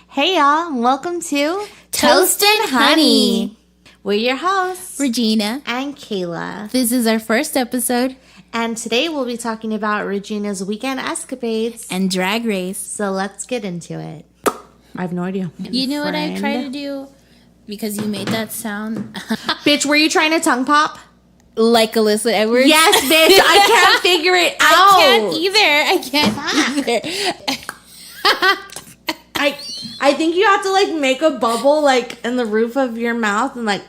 Hey y'all, welcome to Toast and Honey. We're your hosts, Regina and Kayla. This is our first episode. And today we'll be talking about Regina's weekend escapades And Drag Race. So let's get into it. I have no idea. You know what I try to do? Because you made that sound. Bitch, were you trying to tongue pop? Like Alyssa Edwards? Yes, bitch. I can't figure it out. I can't either. I think you have to like make a bubble like in the roof of your mouth and like.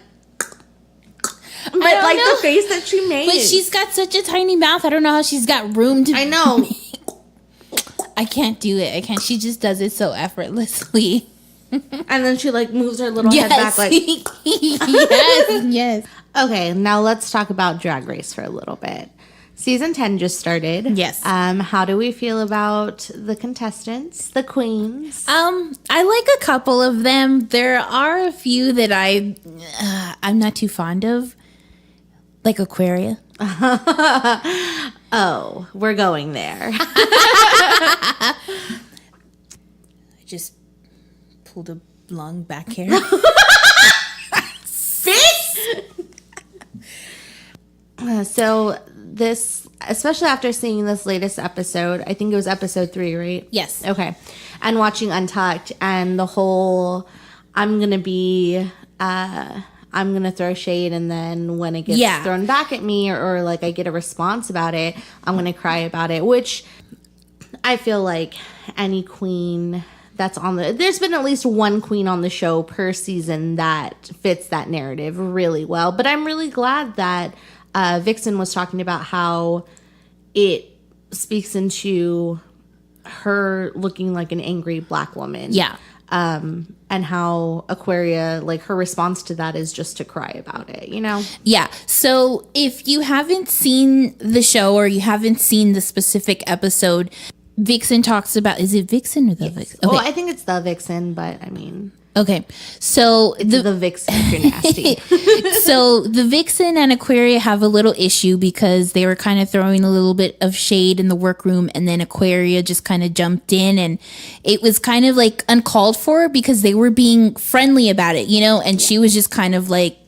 But like the face that she made. But she's got such a tiny mouth. I don't know how she's got room to. I know. I can't do it. I can't. She just does it so effortlessly. And then she like moves her little head back like. Yes. Okay, now let's talk about Drag Race for a little bit. Season 10 just started. Yes. How do we feel about the contestants, the queens? I like a couple of them. There are a few that I'm not too fond of, like Aquaria. Oh, we're going there. I just pulled a long back hair. So this, especially after seeing this latest episode, I think it was episode 3, right? Yes. Okay. And watching Untucked and the whole, I'm going to throw shade, and then when it gets thrown back at me or like I get a response about it, I'm going to cry about it, which I feel like any queen that's on there's been at least one queen on the show per season that fits that narrative really well. But I'm really glad that Vixen was talking about how it speaks into her looking like an angry black woman. Yeah. And how Aquaria, like her response to that is just to cry about it, you know? Yeah. So if you haven't seen the show or you haven't seen the specific episode, Vixen talks about, is it Vixen or the Vixen? Okay. Well, I think it's the Vixen, but I mean... Okay, so the Vixen, if you're nasty. So the Vixen and Aquaria have a little issue because they were kind of throwing a little bit of shade in the workroom, and then Aquaria just kind of jumped in, and it was kind of like uncalled for because they were being friendly about it, you know, and she was just kind of like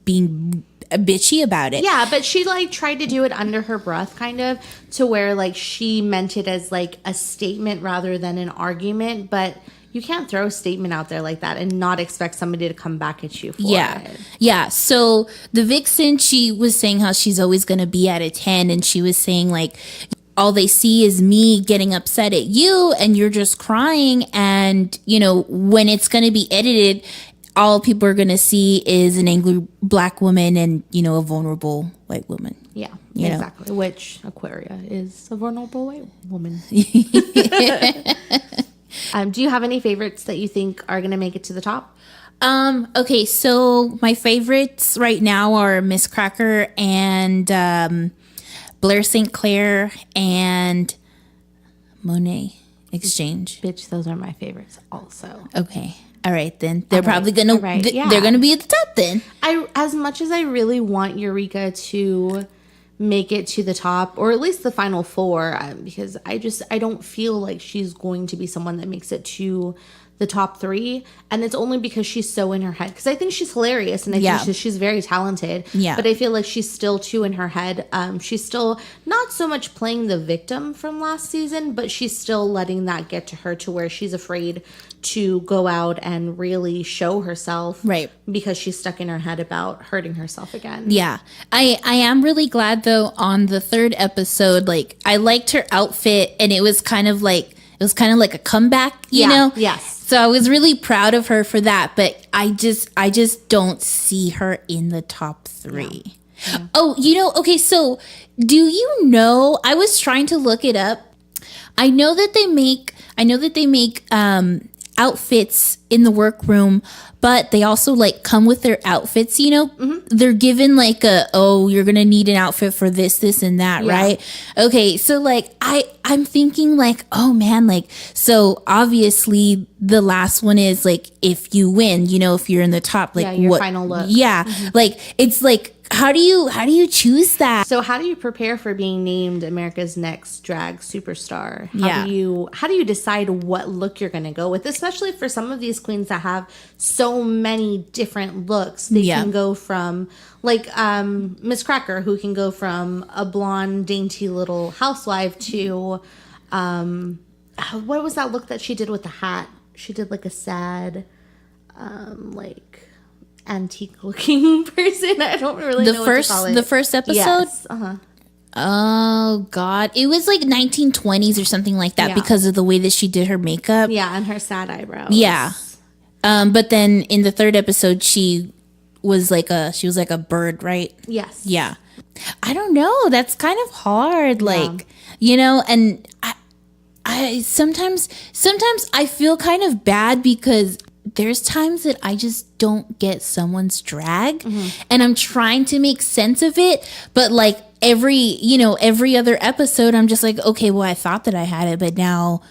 being bitchy about it. Yeah, but she like tried to do it under her breath, kind of, to where like she meant it as like a statement rather than an argument, but you can't throw a statement out there like that and not expect somebody to come back at you for it. Yeah. So the Vixen, she was saying how she's always going to be at a 10. And she was saying like, all they see is me getting upset at you and you're just crying. And, you know, when it's going to be edited, all people are going to see is an angry black woman and, you know, a vulnerable white woman. Yeah, you exactly. Know? Which Aquaria is a vulnerable white woman. Do you have any favorites that you think are going to make it to the top? Okay, so my favorites right now are Miss Cracker and Blair St. Clair and Monet Exchange. Bitch, those are my favorites also. Okay. All right, then. They're probably going to they're going to be at the top then. As much as I really want Eureka to make it to the top, or at least the final 4, because I don't feel like she's going to be someone that makes it to the top 3, and it's only because she's so in her head, because I think she's hilarious and I think she's very talented, but I feel like she's still too in her head. She's still not so much playing the victim from last season, but she's still letting that get to her to where she's afraid to go out and really show herself, right? Because she's stuck in her head about hurting herself again. Yeah, I am really glad though on the 3rd episode, like I liked her outfit and it was kind of like a comeback, you know? Yes. So I was really proud of her for that, but I just don't see her in the top 3. Yeah. Oh, you know, okay, so do you know, I was trying to look it up. I know that they make outfits in the workroom, but they also like come with their outfits, you know. They're given like you're gonna need an outfit for this and that, right? Okay, so like I I'm thinking like, oh man, like, so obviously the last one is like, if you win, you know, if you're in the top, like your final look. Yeah. Like, it's like, how do you choose that? So how do you prepare for being named America's Next Drag Superstar? How do you decide what look you're going to go with, especially for some of these queens that have so many different looks? They can go from like Miss Cracker, who can go from a blonde dainty little housewife to what was that look that she did with the hat? She did like a sad like antique looking person. I don't really know what to call it. The first episode? Yes. Oh God. It was like 1920s or something like that because of the way that she did her makeup. Yeah, and her sad eyebrows. Yeah. But then in the third episode she was like a bird, right? Yes. Yeah. I don't know. That's kind of hard. Like, you know, and I sometimes I feel kind of bad because there's times that I just don't get someone's drag and I'm trying to make sense of it. But like every other episode, I'm just like, okay, well, I thought that I had it, but now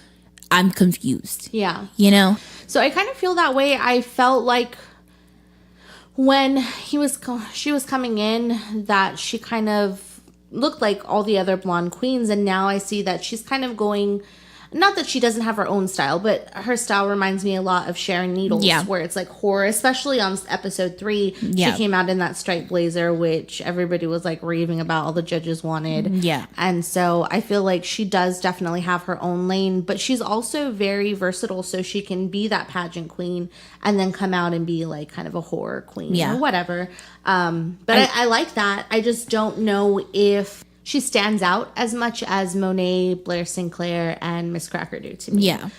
I'm confused. Yeah. You know? So I kind of feel that way. I felt like when she was coming in that she kind of looked like all the other blonde queens. And now I see that she's kind of going... Not that she doesn't have her own style, but her style reminds me a lot of Sharon Needles, where it's like horror, especially on episode 3. She came out in that striped blazer, which everybody was like raving about, all the judges wanted. Yeah. And so I feel like she does definitely have her own lane, but she's also very versatile, so she can be that pageant queen and then come out and be like kind of a horror queen or whatever. But I like that. I just don't know if she stands out as much as Monet, Blair Sinclair, and Miss Cracker do to me. Yeah.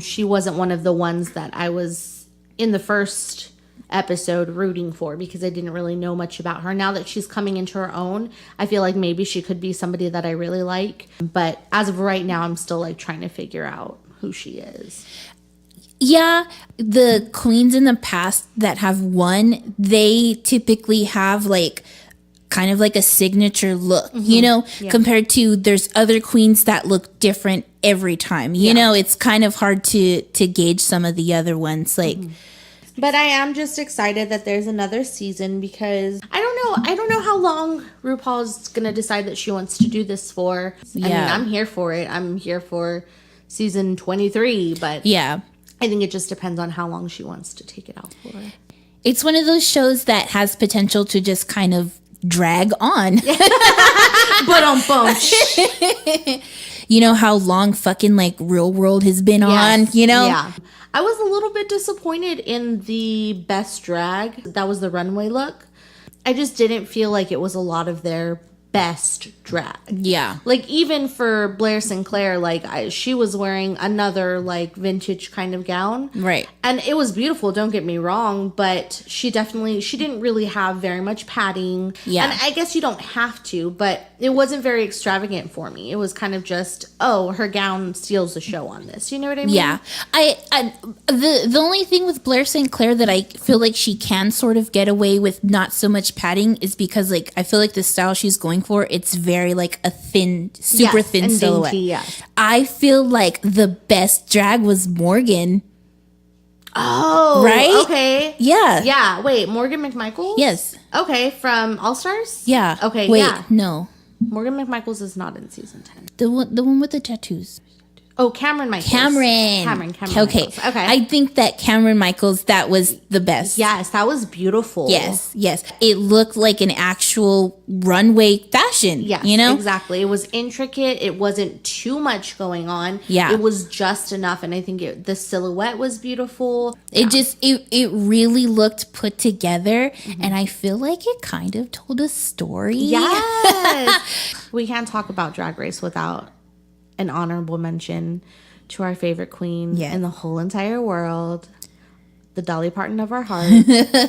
She wasn't one of the ones that I was in the first episode rooting for because I didn't really know much about her. Now that she's coming into her own, I feel like maybe she could be somebody that I really like. But as of right now, I'm still like trying to figure out who she is. Yeah, the queens in the past that have won, they typically have like kind of like a signature look, you know, compared to there's other queens that look different every time. You know, it's kind of hard to gauge some of the other ones. Like, but I am just excited that there's another season because I don't know how long RuPaul's gonna decide that she wants to do this for. I mean, I'm here for it. I'm here for season 23, but I think it just depends on how long she wants to take it out for. It's one of those shows that has potential to just kind of drag on. But on bump. You know how long fucking like Real World has been on, you know? Yeah. I was a little bit disappointed in the best drag. That was the runway look. I just didn't feel like it was a lot of their best drag. Yeah. Like even for Blair Sinclair, like she was wearing another like vintage kind of gown. Right. And it was beautiful, don't get me wrong, but she didn't really have very much padding. Yeah. And I guess you don't have to, but it wasn't very extravagant for me. It was kind of just, oh, her gown steals the show on this. You know what I mean? Yeah. The only thing with Blair Sinclair that I feel like she can sort of get away with not so much padding is because like I feel like the style she's going for, it's very like a thin, super thin silhouette. Dainty, I feel like the best drag was Morgan. Oh, right? Okay. Yeah. Yeah. Wait, Morgan McMichaels? Yes. Okay, from All Stars? Yeah. Okay, wait, no. Morgan McMichaels is not in season 10. The one with the tattoos. Oh, Cameron Michaels. Cameron okay. Michaels. Okay. I think that Cameron Michaels, that was the best. Yes, that was beautiful. Yes. It looked like an actual runway fashion. Yes, you know? Exactly. It was intricate. It wasn't too much going on. Yeah. It was just enough. And I think the silhouette was beautiful. It really looked put together. Mm-hmm. And I feel like it kind of told a story. Yes. We can't talk about Drag Race without an honorable mention to our favorite queen in the whole entire world, the Dolly Parton of our heart,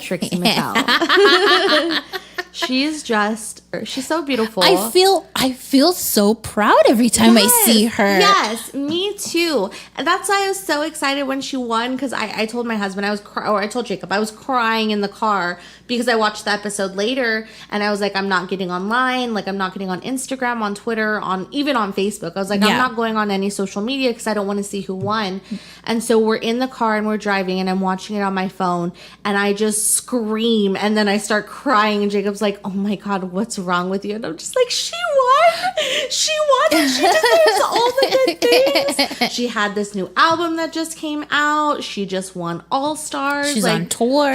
Trixie Mattel. She's just She's so beautiful. I feel so proud every time I see her. Yes, me too. And that's why I was so excited when she won, because I told my husband, I told Jacob, I was crying in the car because I watched the episode later, and I was like, I'm not getting online, like I'm not getting on Instagram, on Twitter, even on Facebook. I was like, I'm not going on any social media because I don't want to see who won. And so we're in the car and we're driving and I'm watching it on my phone and I just scream and then I start crying and Jacob's like, oh my God, what's wrong with you? And I'm just like, she won and she deserves all the good things. She had this new album that just came out. She just won All Stars. She's on tour.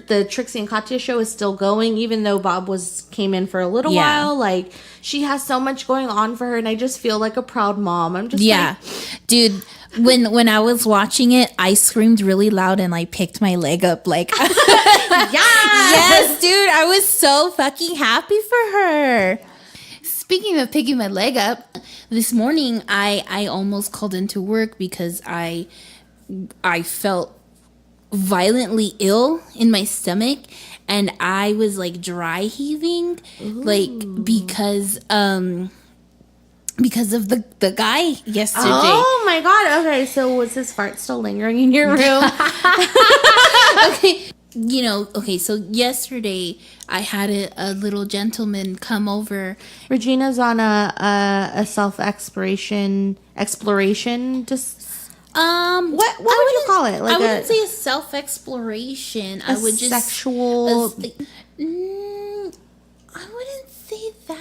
The Trixie and Katya show is still going, even though Bob came in for a little while. Like, she has so much going on for her, and I just feel like a proud mom. I'm just like, dude. When I was watching it, I screamed really loud and I picked my leg up like, yes, dude. I was so fucking happy for her. Speaking of picking my leg up, this morning I almost called into work because I felt violently ill in my stomach and I was like dry heaving. Ooh. Like because of the guy yesterday. Oh my God. Okay, so was his fart still lingering in your room? Okay. So yesterday I had a little gentleman come over. Regina's on a exploration. What would you call it? Like I wouldn't say a self-exploration. I would just sexual. I wouldn't say that.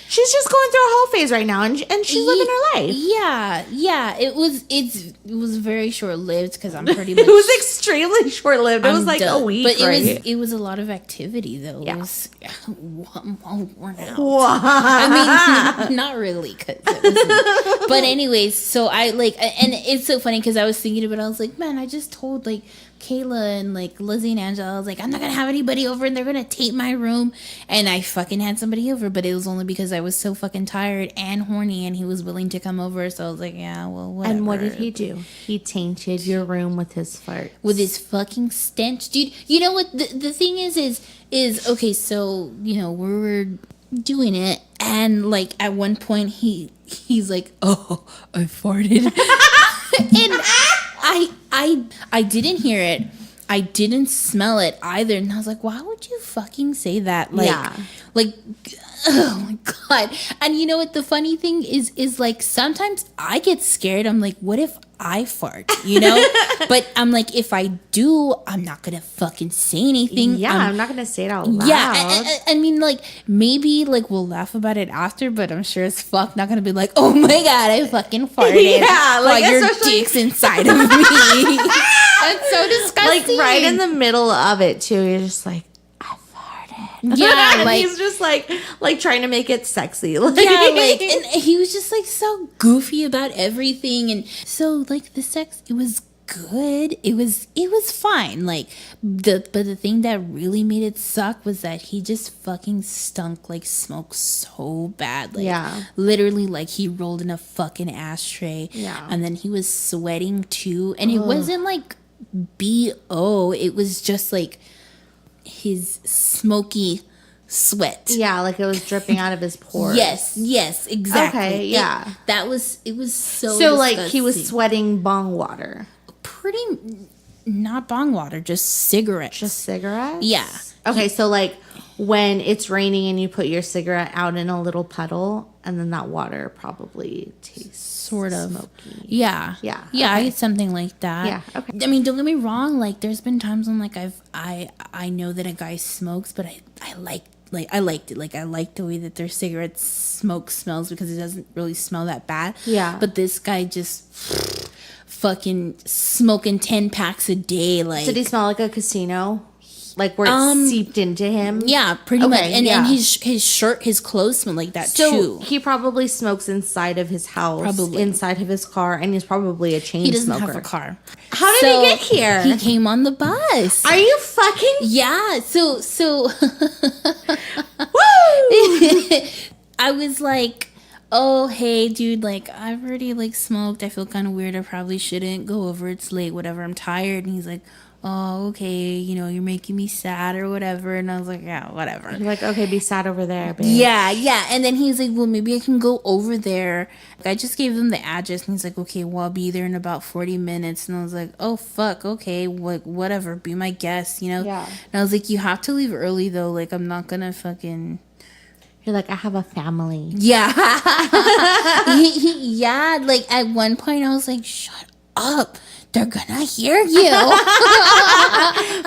She's just going through a whole phase right now, and she's living her life. Yeah. It was very short lived because I'm pretty much. It was extremely short lived. It was like a week, but it was a lot of activity though. Yeah. It was worn out. Wow. I mean, not really, but anyways, so I and it's so funny because I was thinking about it. I was like, man, I just told Kayla and Lizzie and Angela, I was like, I'm not gonna have anybody over and they're gonna tape my room, and I fucking had somebody over, but it was only because I was so fucking tired and horny and he was willing to come over, so I was like, yeah, well, whatever. And what did he do? He tainted your room with his farts. With his fucking stench, dude. You know what the thing is okay, so we were doing it and at one point he's like, oh, I farted. And I didn't hear it. I didn't smell it either. And I was like, why would you fucking say that? Oh my God. And you know what the funny thing is sometimes I get scared. I'm like, what if I fart? But I'm like, if I do, I'm not gonna fucking say anything. Yeah, I'm not gonna say it out loud. Yeah, I mean, maybe we'll laugh about it after, but I'm sure as fuck not gonna be like, oh my God, I fucking farted. Yeah, while your dick's inside of me. That's so disgusting. Right in the middle of it too. You're just like, yeah, he's just trying to make it sexy. And he was just so goofy about everything, and so the sex, it was good. It was fine. But the thing that really made it suck was that he just fucking stunk like smoke so bad. Literally he rolled in a fucking ashtray. Yeah, and then he was sweating too, and it wasn't BO. It was just his smoky sweat. Yeah, it was dripping out of his pores. Yes, exactly. Okay, yeah. It was so disgusting. He was sweating bong water. Not bong water, just cigarettes. Just cigarettes? Yeah. Okay, so when it's raining and you put your cigarette out in a little puddle, and then that water probably tastes sort of smoky. Yeah. Yeah. Yeah, I get something like that. Yeah. Okay. I mean, don't get me wrong. There's been times when I know that a guy smokes, but I liked it. I like the way that their cigarette smoke smells because it doesn't really smell that bad. Yeah. But this guy just fucking smoking 10 packs a day. Did he smell like a casino? Where it seeped into him? Yeah, pretty much. And his shirt, his clothes smell like that too. So he probably smokes inside of his house, inside of his car, and he's probably a chain smoker. He doesn't have a car. How did he get here? He came on the bus. Are you fucking? Yeah. So. Woo! I was like, oh, hey, dude, like, I've already, like, smoked. I feel kind of weird. I probably shouldn't go over. It's late, whatever. I'm tired. And he's like, oh, okay, you know, you're making me sad or whatever. And I was like, yeah, whatever. You're like, okay, be sad over there, babe. Yeah. And then he's like, well, maybe I can go over there. I just gave him the address. And he's like, okay, well, I'll be there in about 40 minutes. And I was like, oh, fuck, okay, whatever. Be my guest, you know? Yeah. And I was like, you have to leave early, though. Like, I'm not gonna fucking... You're like, I have a family. Yeah. Yeah, like, at one point, I was like, shut up. They're gonna hear you.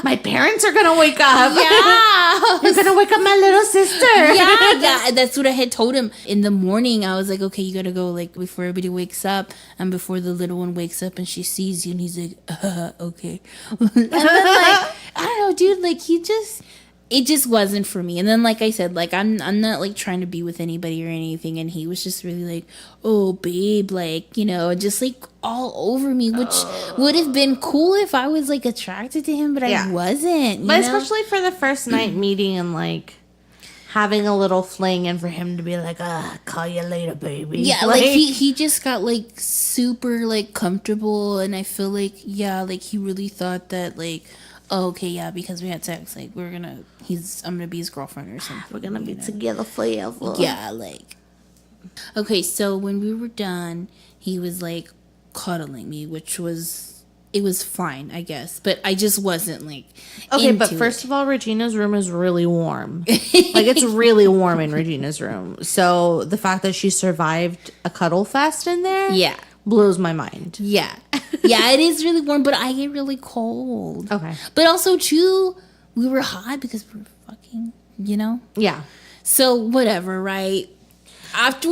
My parents are gonna wake up. Yeah. You're gonna wake up my little sister. Yeah. That's what I had told him. In the morning, I was like, okay, you gotta go, like, before everybody wakes up and before the little one wakes up and she sees you. And he's like, okay. And then, like, I don't know, dude, like, it just wasn't for me. And then, like I said, like, I'm not, like, trying to be with anybody or anything. And he was just really like, oh, babe, like, you know, just, like, all over me, which would have been cool if I was, like, attracted to him, but I wasn't. You but know? especially for the first night meeting and, like, having a little fling and for him to be like, call you later, baby. Yeah, like he just got, like, super, like, comfortable. And I feel like, yeah, like, he really thought that, like, oh, okay, yeah, because we had sex, like, I'm gonna be his girlfriend or something. We're gonna be together forever. Yeah, like, okay, so when we were done, he was, like, cuddling me, it was fine, I guess, but I just wasn't, like, okay, but first of all, Regina's room is really warm. Like, it's really warm in Regina's room. So the fact that she survived a cuddle fest in there, yeah, blows my mind. Yeah, it is really warm, but I get really cold. Okay, but also too, we were hot because we were fucking, you know. Yeah. So whatever, right? After a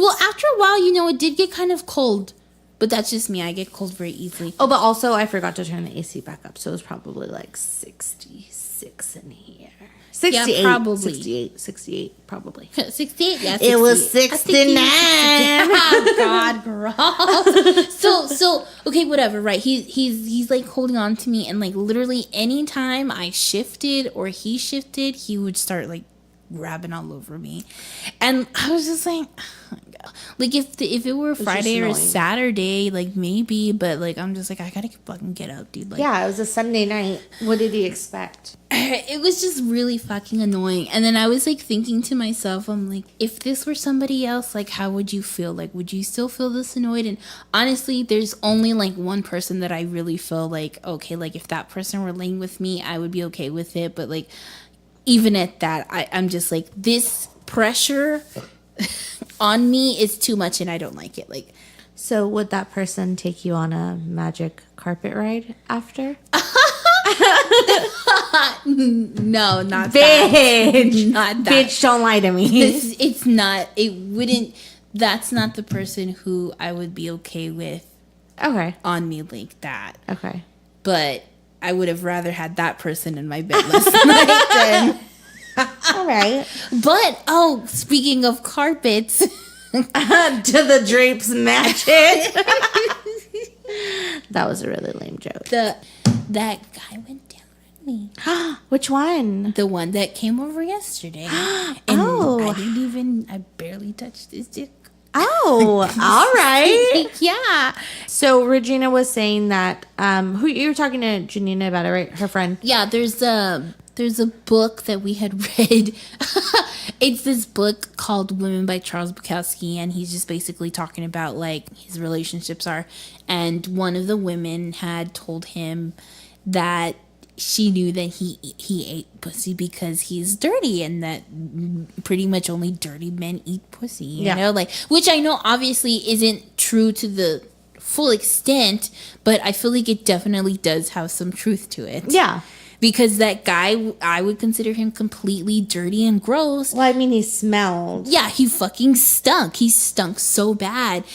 while, you know, it did get kind of cold. But that's just me. I get cold very easily. Oh, but also I forgot to turn the AC back up. So it was probably like 66 in here. 68. Yeah, probably. 68, probably. 68? Yeah, 68. It was 69. Oh, God, gross. So, okay, whatever, right? He's like holding on to me. And like literally anytime I shifted or he shifted, he would start like grabbing all over me. And I was just like... Oh, like if it were Friday or Saturday, like maybe, but like I'm just like I gotta fucking get up, dude. Like, yeah, it was a Sunday night. What did he expect? It was just really fucking annoying. And then I was like thinking to myself, I'm like, if this were somebody else, like how would you feel? Like would you still feel this annoyed? And honestly, there's only like one person that I really feel like okay, like if that person were laying with me, I would be okay with it. But like even at that, I'm just like this pressure on me is too much and I don't like it. Like, so would that person take you on a magic carpet ride after? No, not bitch. That. Not that. Bitch, don't lie to me. It's not. It wouldn't. That's not the person who I would be okay with. Okay. On me like that. Okay. But I would have rather had that person in my bed last night than. All right. But, speaking of carpets. To the drapes match it. That was a really lame joke. That guy went down on me. Which one? The one that came over yesterday. And I barely touched his dick. Oh, all right. Yeah. So Regina was saying that, who you were talking to Janina about it, right? Her friend. Yeah, there's a book that we had read. It's this book called Women by Charles Bukowski, and he's just basically talking about like his relationships are. And one of the women had told him that she knew that he ate pussy because he's dirty, and that pretty much only dirty men eat pussy. You know, like, which I know obviously isn't true to the full extent, but I feel like it definitely does have some truth to it. Yeah. Because that guy, I would consider him completely dirty and gross. Well, I mean, he smelled. Yeah, he fucking stunk. He stunk so bad.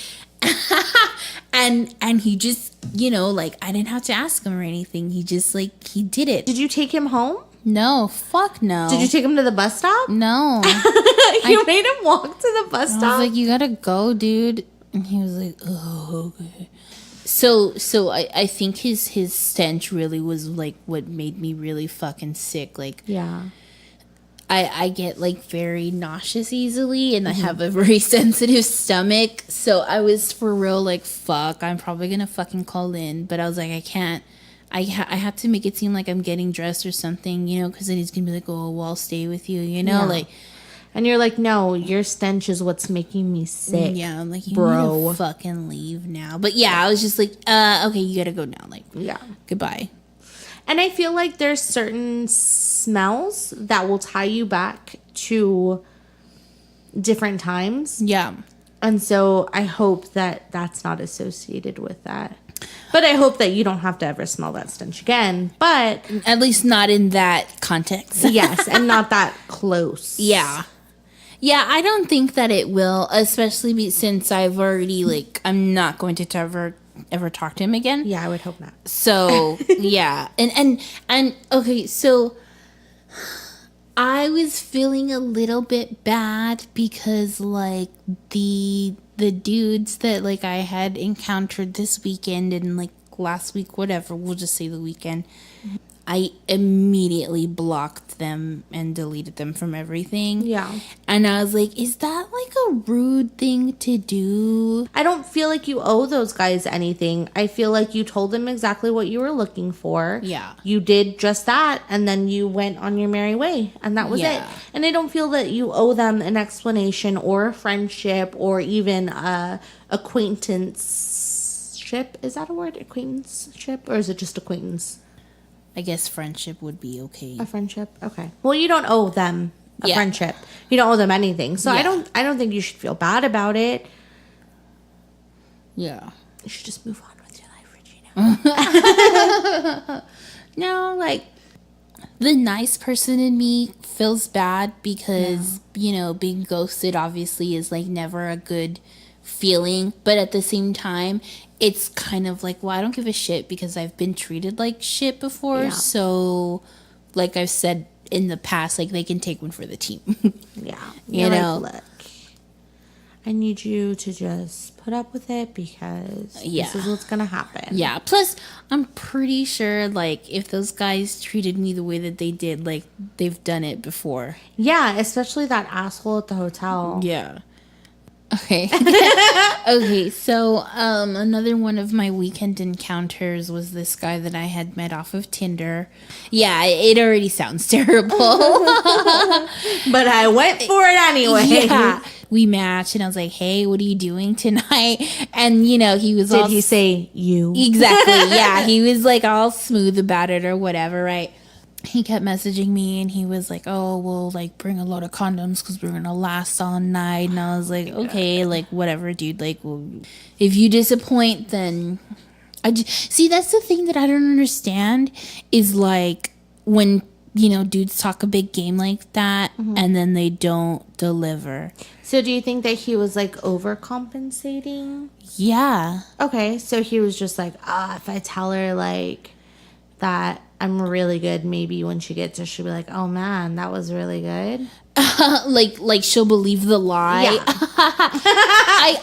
and he just, you know, like, I didn't have to ask him or anything. He just, like, he did it. Did you take him home? No, fuck no. Did you take him to the bus stop? No. You made him walk to the bus stop? I was like, you gotta go, dude. And he was like, oh, okay. So I think his stench really was like what made me really fucking sick. Like, yeah, I get like very nauseous easily, and I have a very sensitive stomach. So I was for real like, fuck, I'm probably gonna fucking call in. But I was like, I can't. I have to make it seem like I'm getting dressed or something, you know, because then he's gonna be like, oh, well, I'll stay with you, you know, like. And you're like, no, your stench is what's making me sick. Yeah, I'm like, you need to fucking leave now. But yeah, I was just like, okay, you gotta go now. Like, goodbye. And I feel like there's certain smells that will tie you back to different times. Yeah. And so I hope that that's not associated with that. But I hope that you don't have to ever smell that stench again. But at least not in that context. Yes, and not that close. Yeah. Yeah, I don't think that it will, especially since I've already, like, I'm not going to ever talk to him again. Yeah, I would hope not. So, yeah. And okay, so I was feeling a little bit bad because, like, the dudes that, like, I had encountered this weekend and, like, last week, whatever, we'll just say the weekend, I immediately blocked them and deleted them from everything. Yeah. And I was like, is that like a rude thing to do? I don't feel like you owe those guys anything. I feel like you told them exactly what you were looking for. Yeah. You did just that, and then you went on your merry way, and that was it. And I don't feel that you owe them an explanation or a friendship or even a acquaintanceship. Is that a word? Acquaintanceship? Or is it just acquaintance? I guess friendship would be okay. A friendship? Okay. Well, you don't owe them a friendship. You don't owe them anything. So I don't think you should feel bad about it. Yeah. You should just move on with your life, Regina. No, like, the nice person in me feels bad because, you know, being ghosted obviously is, like, never a good feeling. But at the same time, it's kind of like, well, I don't give a shit because I've been treated like shit before. Yeah. So, like I've said in the past, like, they can take one for the team. Yeah. You know? Like, look, I need you to just put up with it because this is what's going to happen. Yeah. Plus, I'm pretty sure, like, if those guys treated me the way that they did, like, they've done it before. Yeah, especially that asshole at the hotel. Yeah. Okay. Okay, so another one of my weekend encounters was this guy that I had met off of Tinder. Yeah, it already sounds terrible. But I went for it anyway. Yeah. We matched and I was like, hey, what are you doing tonight? And, you know, he was Did he say you? Exactly, yeah. He was like all smooth about it or whatever, right? He kept messaging me and he was like, oh, we'll like bring a lot of condoms because we're gonna last all night. And I was like, okay, like whatever, dude. Like, well, if you disappoint, then see, that's the thing that I don't understand is like when, you know, dudes talk a big game like that and then they don't deliver. So do you think that he was like overcompensating? Yeah. Okay, so he was just like, if I tell her like that I'm really good, maybe when she gets her, she'll be like, oh man, that was really good. Like she'll believe the lie. Yeah.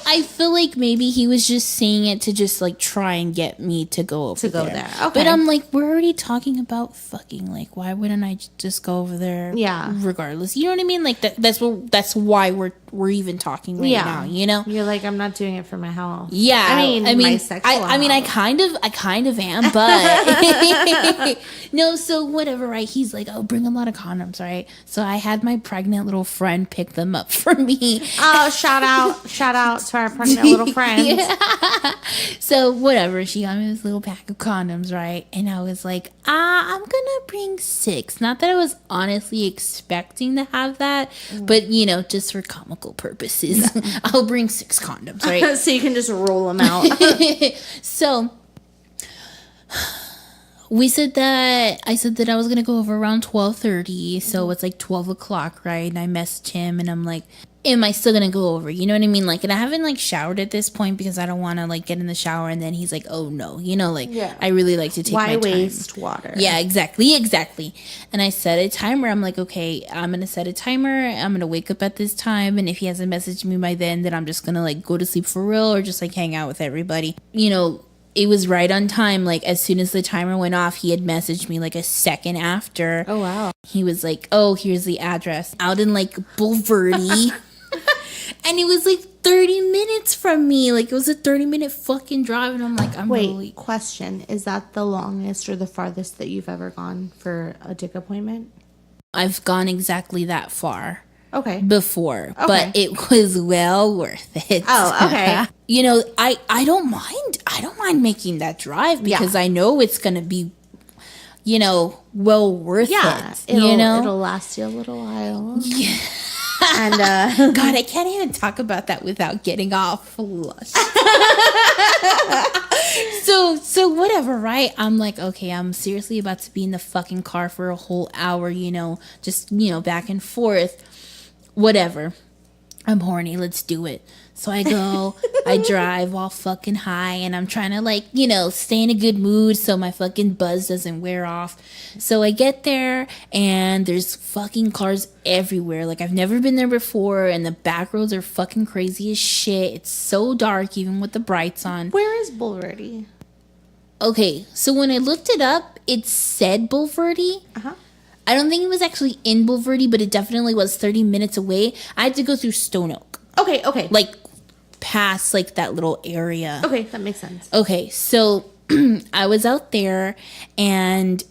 I feel like maybe he was just saying it to just like try and get me to go over there. Okay. But I'm like, we're already talking about fucking. Like, why wouldn't I just go over there? Yeah. Regardless, you know what I mean? Like that's why we're even talking right now. You know? You're like, I'm not doing it for my health. Yeah. I mean, my sexual health. I kind of am, but no. So whatever, right? He's like, oh, bring a lot of condoms, right? So I had my pregnant little friend pick them up for me. Oh, shout out to our pregnant little friend. Yeah. So whatever, she got me this little pack of condoms, right? And I was like, I'm gonna bring 6. Not that I was honestly expecting to have that, but you know, just for comical purposes, I'll bring 6 condoms, right? So you can just roll them out. So I said that I was gonna go over around 12:30, so it's like 12 o'clock, right? And I messaged him and I'm like, am I still gonna go over? You know what I mean? Like, and I haven't like showered at this point because I don't want to like get in the shower and then he's like, oh no, you know, like I really like to take my time. Why waste water? Yeah, exactly. And I set a timer. I'm like, okay, I'm gonna set a timer. I'm gonna wake up at this time, and if he hasn't messaged me by then I'm just gonna like go to sleep for real or just like hang out with everybody. You know, it was right on time. Like, as soon as the timer went off, he had messaged me like a second after. Oh, wow. He was like, oh, here's the address. Out in like Bulverde. And it was like 30 minutes from me. Like, it was a 30-minute fucking drive. And I'm like, Wait, question. Is that the longest or the farthest that you've ever gone for a dick appointment? I've gone exactly that far. Okay. Before, but it was well worth it. Oh, okay. You know, I don't mind making that drive because I know it's gonna be, you know, well worth it. It'll last you a little while. Yeah. And God, I can't even talk about that without getting all flushed. So whatever, right? I'm like, okay, I'm seriously about to be in the fucking car for a whole hour, you know, just, you know, back and forth. Whatever. I'm horny. Let's do it. So I go, I drive all fucking high, and I'm trying to, like, you know, stay in a good mood so my fucking buzz doesn't wear off. So I get there, and there's fucking cars everywhere. Like, I've never been there before, and the back roads are fucking crazy as shit. It's so dark, even with the brights on. Where is Bulverde? Okay, so when I looked it up, it said Bulverde. Uh-huh. I don't think it was actually in Bulverde, but it definitely was 30 minutes away. I had to go through Stone Oak. Okay. Like, past, like, that little area. Okay, that makes sense. Okay, so I was out there, and...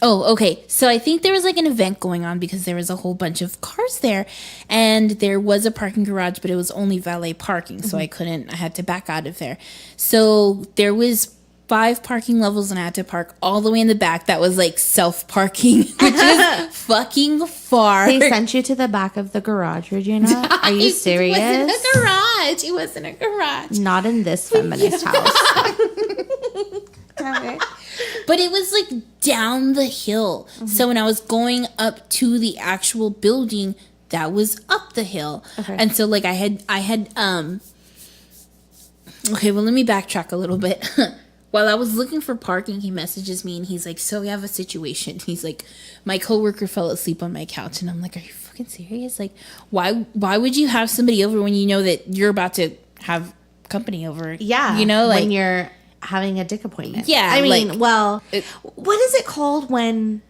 Oh, okay. So I think there was, like, an event going on because there was a whole bunch of cars there, and there was a parking garage, but it was only valet parking, so I had to back out of there. So there was 5 parking levels, and I had to park all the way in the back. That was like self-parking, which is fucking far. They sent you to the back of the garage, Regina? Are you serious? It wasn't a garage. It wasn't a garage. Not in this feminist house. Okay. But it was like down the hill. So when I was going up to the actual building, that was up the hill. Okay. And so like I had okay, well, let me backtrack a little bit. While I was looking for parking, he messages me and he's like, so we have a situation. He's like, my coworker fell asleep on my couch. And I'm like, are you fucking serious? Like, why would you have somebody over when you know that you're about to have company over? Yeah. You know, like, when you're having a dick appointment. Yeah. I mean, like, well, what is it called when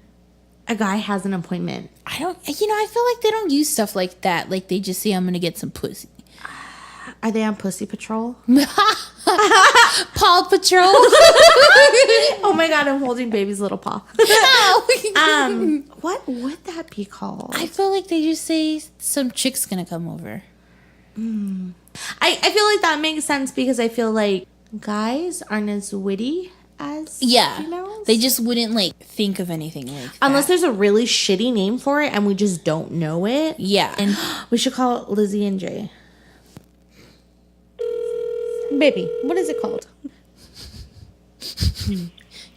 a guy has an appointment? I feel like they don't use stuff like that. Like, they just say, I'm going to get some pussy. Are they on Pussy Patrol? Paw Patrol? Oh my God, I'm holding baby's little paw. What would that be called? I feel like they just say some chick's gonna come over. I feel like that makes sense because I feel like guys aren't as witty as females. They just wouldn't like think of anything like that. Unless there's a really shitty name for it and we just don't know it. Yeah. And we should call it Lizzie and Jay. Baby, what is it called?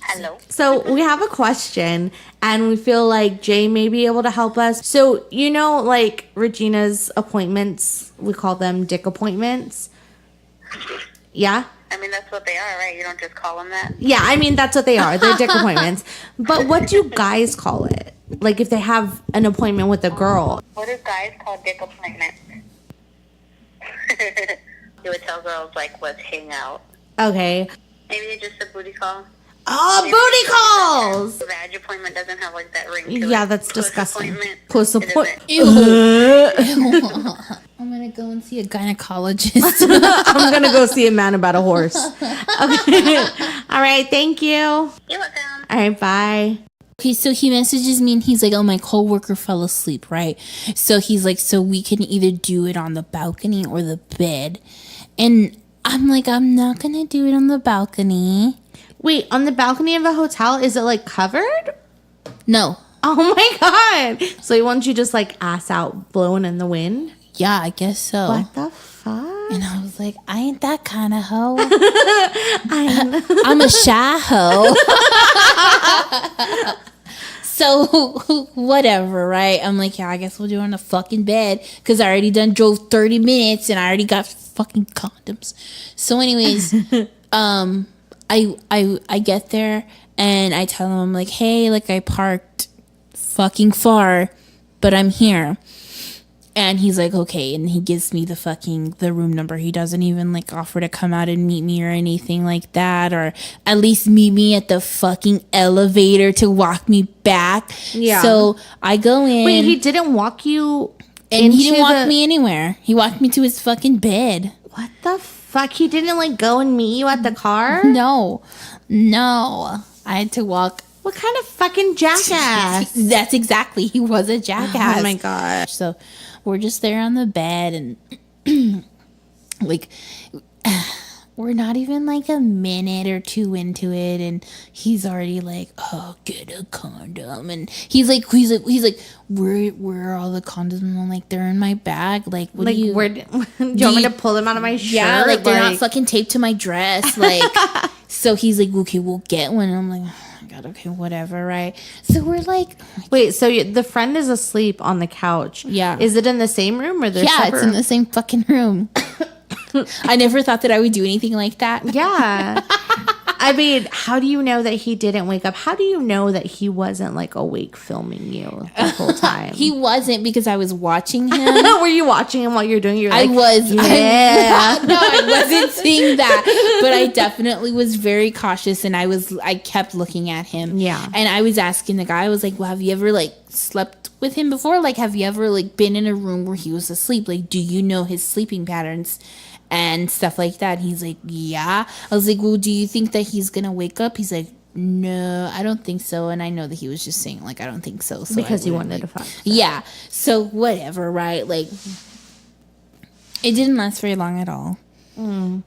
Hello. So we have a question and we feel like Jay may be able to help us. So, you know, like Regina's appointments, we call them dick appointments. Yeah? I mean, that's what they are, right? You don't just call them that? Yeah, I mean, that's what they are. They're dick appointments. But what do guys call it? Like if they have an appointment with a girl. What do guys call dick appointments? You would tell girls, like, let's hang out. Okay. Maybe it's just a booty call. Oh, Maybe booty calls! Vag appointment doesn't have, like, that ring to it. Yeah, that's Puss disgusting. Appointment. Puss appointment. Ew. I'm gonna go and see a gynecologist. I'm gonna go see a man about a horse. Okay. All right, thank you. You're welcome. All right, bye. Okay, so he messages me and he's like, oh, my coworker fell asleep, right? So he's like, so we can either do it on the balcony or the bed. And I'm like, I'm not going to do it on the balcony. Wait, on the balcony of a hotel, is it like covered? No. Oh my God. So he wants you just like ass out blowing in the wind? Yeah, I guess so. What the fuck? And I was like, I ain't that kind of hoe. I'm a shy hoe. So, whatever, right? I'm like, yeah, I guess we'll do it on the fucking bed. Because I already drove 30 minutes and I already got fucking condoms. So, anyways, I get there and I tell him, I'm like, hey, like I parked fucking far, but I'm here. And he's like, okay. And he gives me the room number. He doesn't even like offer to come out and meet me or anything like that. Or at least meet me at the fucking elevator to walk me back. Yeah. So I go in. Wait, he didn't walk you and he didn't walk me anywhere. He walked me to his fucking bed. What the fuck? He didn't like go and meet you at the car? No. I had to walk. What kind of fucking jackass? That's exactly. He was a jackass. Oh my gosh. So we're just there on the bed and like we're not even like a minute or two into it and he's already like, oh, get a condom. And he's like where are all the condoms? And I'm like, they're in my bag. Like, what like, do you do you want me to pull them out of my shirt? Yeah, like they're not fucking taped to my dress. Like, so he's like, okay, we'll get one. And I'm like, God, okay, whatever, right? So we're like, wait, so the friend is asleep on the couch. Yeah. Is it in the same room or they're separate? It's in the same fucking room. I never thought that I would do anything like that. Yeah. I mean, how do you know that he didn't wake up? How do you know that he wasn't like awake filming you the whole time? He wasn't because I was watching him. Were you watching him while you're doing your? I was. Yeah. No, I wasn't seeing that, but I definitely was very cautious, and I kept looking at him. Yeah. And I was asking the guy. I was like, "Well, have you ever like slept with him before? Like, have you ever like been in a room where he was asleep? Like, do you know his sleeping patterns?" And stuff like that. He's like, yeah. I was like, well, do you think that he's gonna wake up? He's like, no, I don't think so. And I know that he was just saying like, I don't think so. Because he wanted to fuck. Yeah. So whatever, right? Like, it didn't last very long at all. And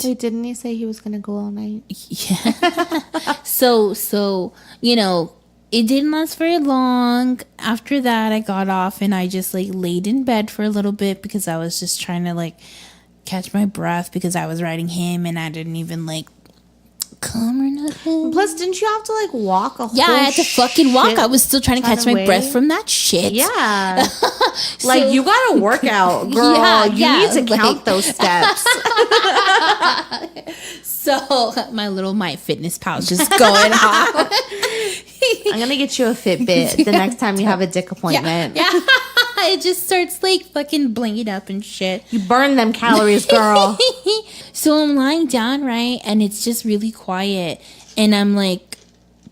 wait, didn't he say he was gonna go all night? Yeah. So you know, it didn't last very long. After that, I got off and I just like laid in bed for a little bit because I was just trying to like catch my breath because I was riding him and I didn't even like come or nothing. Plus, didn't you have to like walk a whole I had to fucking walk. I was still trying to catch my breath from that shit. Yeah. Like, you gotta work out, girl. You need to count those steps. So my little MyFitnessPal's just going off. I'm gonna get you a Fitbit the next time you have a dick appointment. Yeah. It just starts like fucking blinging up and shit. You burn them calories, girl. So I'm lying down, right? And it's just really quiet. And I'm like,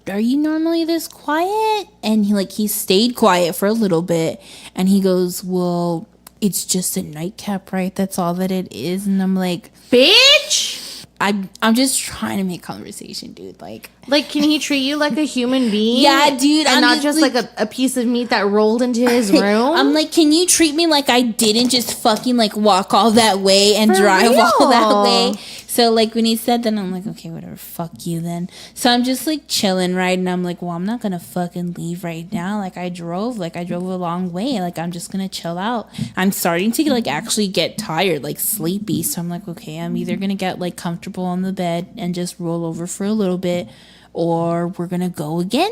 are you normally this quiet? And he stayed quiet for a little bit. And he goes, well, it's just a nightcap, right? That's all that it is. And I'm like, bitch. I'm just trying to make conversation, dude. Like, can he treat you like a human being? Yeah, dude. And not just like a piece of meat that rolled into his room? I'm like, can you treat me like I didn't just fucking like walk all that way and drive all that way? So like when he said that, I'm like, okay, whatever, fuck you then. So I'm just like chilling, right? And I'm like, well, I'm not gonna fucking leave right now. Like I drove a long way. Like I'm just gonna chill out. I'm starting to like actually get tired, like sleepy. So I'm like, okay, I'm either gonna get like comfortable on the bed and just roll over for a little bit, or we're gonna go again,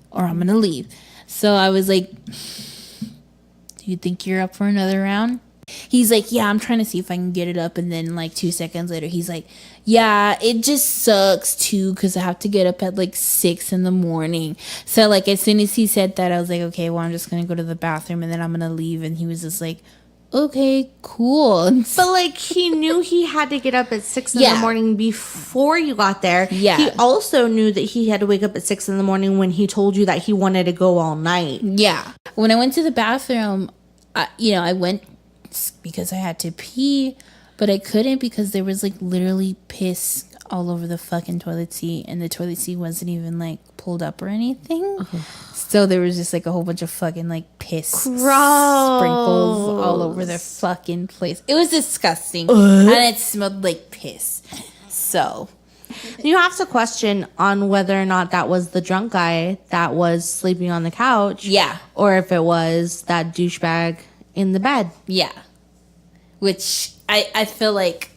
or I'm gonna leave. So I was like, do you think you're up for another round? He's like, yeah, I'm trying to see if I can get it up. And then like 2 seconds later, he's like, yeah, it just sucks too because I have to get up at like 6 a.m. So like as soon as he said that, I was like, okay, well, I'm just gonna go to the bathroom and then I'm gonna leave. And he was just like, okay, cool. But like he knew he had to get up at 6 a.m. before you got there. Yeah. He also knew that he had to wake up at 6 a.m. when he told you that he wanted to go all night. Yeah. When I went to the bathroom, I went because I had to pee, but I couldn't because there was like literally piss all over the fucking toilet seat, and the toilet seat wasn't even like pulled up or anything. So there was just like a whole bunch of fucking like piss sprinkles all over the fucking place. It was disgusting. And it smelled like piss. So you have to question on whether or not that was the drunk guy that was sleeping on the couch. Yeah. Or if it was that douchebag in the bed. Yeah. Which I feel like,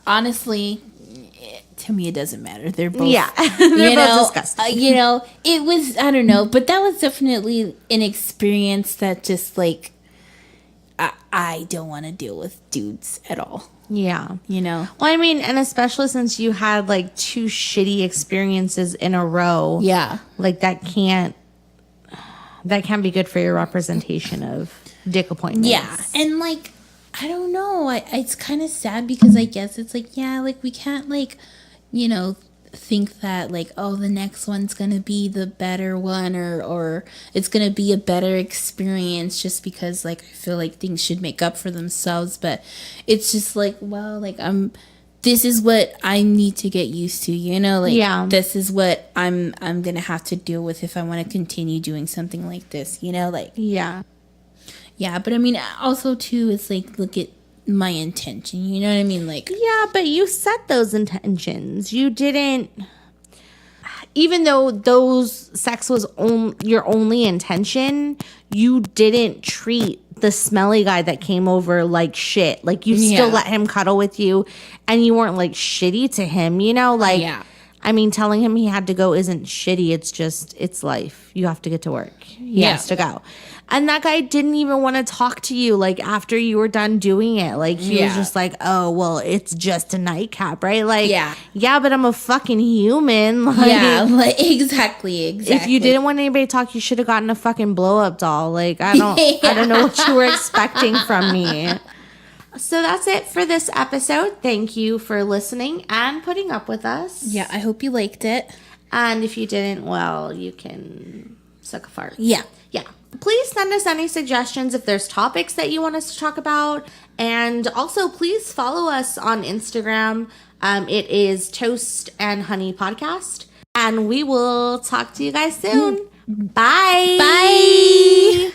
honestly, to me it doesn't matter. They're both, they're both disgusting. It was, I don't know, but that was definitely an experience that just like, I don't want to deal with dudes at all. Yeah. Well, I mean, and especially since you had like 2 shitty experiences in a row. Yeah. Like that can't be good for your representation of dick appointments. Yeah. And like, I don't know. It's kind of sad because I guess it's like, yeah, like we can't like, you know, think that like, oh, the next one's going to be the better one or it's going to be a better experience just because like I feel like things should make up for themselves. But it's just like, well, like this is what I need to get used to, you know, like this is what I'm going to have to deal with if I want to continue doing something like this, you know, like. Yeah. Yeah, but I mean, also, too, it's like, look at my intention. You know what I mean? Like, yeah, but you set those intentions. You didn't, even though those sex was your only intention, you didn't treat the smelly guy that came over like shit. Like, you still let him cuddle with you, and you weren't, like, shitty to him, you know? Like, I mean, telling him he had to go isn't shitty. It's just, it's life. You have to get to work. He has to go. And that guy didn't even want to talk to you, like, after you were done doing it. Like, he was just like, oh, well, it's just a nightcap, right? Like, yeah, but I'm a fucking human. Like, yeah, like, exactly. If you didn't want anybody to talk, you should have gotten a fucking blow-up doll. Like, I don't know what you were expecting from me. So that's it for this episode. Thank you for listening and putting up with us. Yeah, I hope you liked it. And if you didn't, well, you can suck a fart. Yeah. Yeah. Please send us any suggestions if there's topics that you want us to talk about. And also, please follow us on Instagram. It is Toast and Honey Podcast. And we will talk to you guys soon. Bye. Bye.